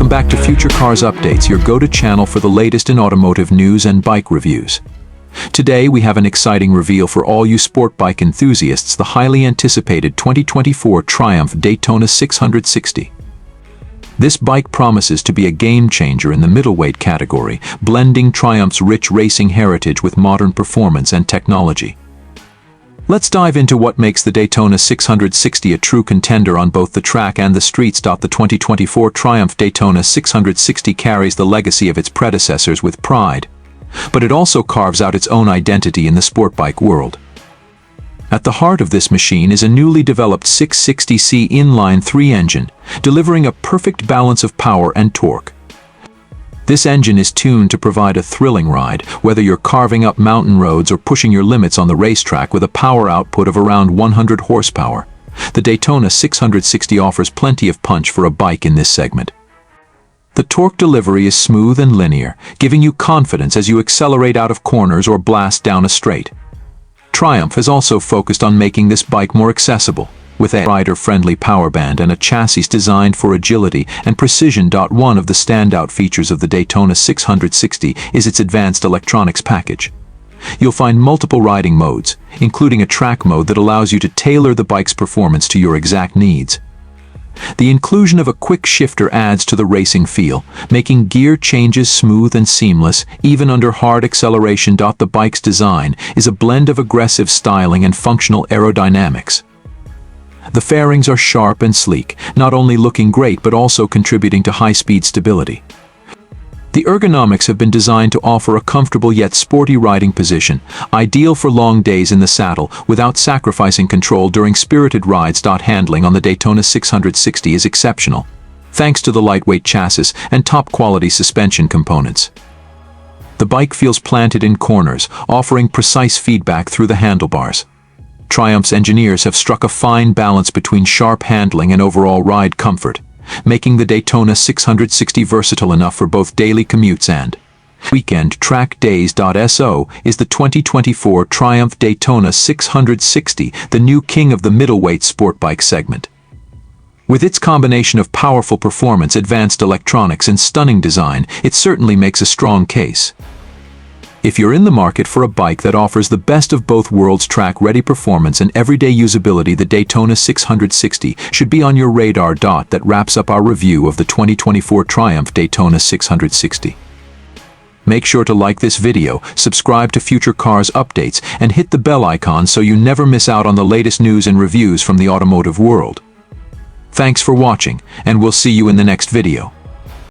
Welcome back to Future Cars Updates, your go-to channel for the latest in automotive news and bike reviews. Today we have an exciting reveal for all you sport bike enthusiasts, the highly anticipated 2024 Triumph Daytona 660. This bike promises to be a game-changer in the middleweight category, blending Triumph's rich racing heritage with modern performance and technology. Let's dive into what makes the Daytona 660 a true contender on both the track and the streets. The 2024 Triumph Daytona 660 carries the legacy of its predecessors with pride, but it also carves out its own identity in the sport bike world. At the heart of this machine is a newly developed 660C inline-3 engine, delivering a perfect balance of power and torque. This engine is tuned to provide a thrilling ride, whether you're carving up mountain roads or pushing your limits on the racetrack with a power output of around 100 horsepower. The Daytona 660 offers plenty of punch for a bike in this segment. The torque delivery is smooth and linear, giving you confidence as you accelerate out of corners or blast down a straight. Triumph has also focused on making this bike more accessible, with a rider-friendly power band and a chassis designed for agility and precision. One of the standout features of the Daytona 660 is its advanced electronics package. You'll find multiple riding modes, including a track mode that allows you to tailor the bike's performance to your exact needs. The inclusion of a quick shifter adds to the racing feel, making gear changes smooth and seamless, even under hard acceleration. The bike's design is a blend of aggressive styling and functional aerodynamics. The fairings are sharp and sleek, not only looking great but also contributing to high-speed stability. The ergonomics have been designed to offer a comfortable yet sporty riding position, ideal for long days in the saddle without sacrificing control during spirited rides. Handling on the Daytona 660 is exceptional, thanks to the lightweight chassis and top-quality suspension components. The bike feels planted in corners, offering precise feedback through the handlebars. Triumph's engineers have struck a fine balance between sharp handling and overall ride comfort, making the Daytona 660 versatile enough for both daily commutes and weekend track days. So is the 2024 Triumph Daytona 660, the new king of the middleweight sport bike segment. With its combination of powerful performance, advanced electronics, and stunning design, it certainly makes a strong case. If you're in the market for a bike that offers the best of both worlds, track-ready performance and everyday usability, the Daytona 660 should be on your radar. That wraps up our review of the 2024 Triumph Daytona 660. Make sure to like this video, subscribe to Future Cars Updates, and hit the bell icon so you never miss out on the latest news and reviews from the automotive world. Thanks for watching, and we'll see you in the next video.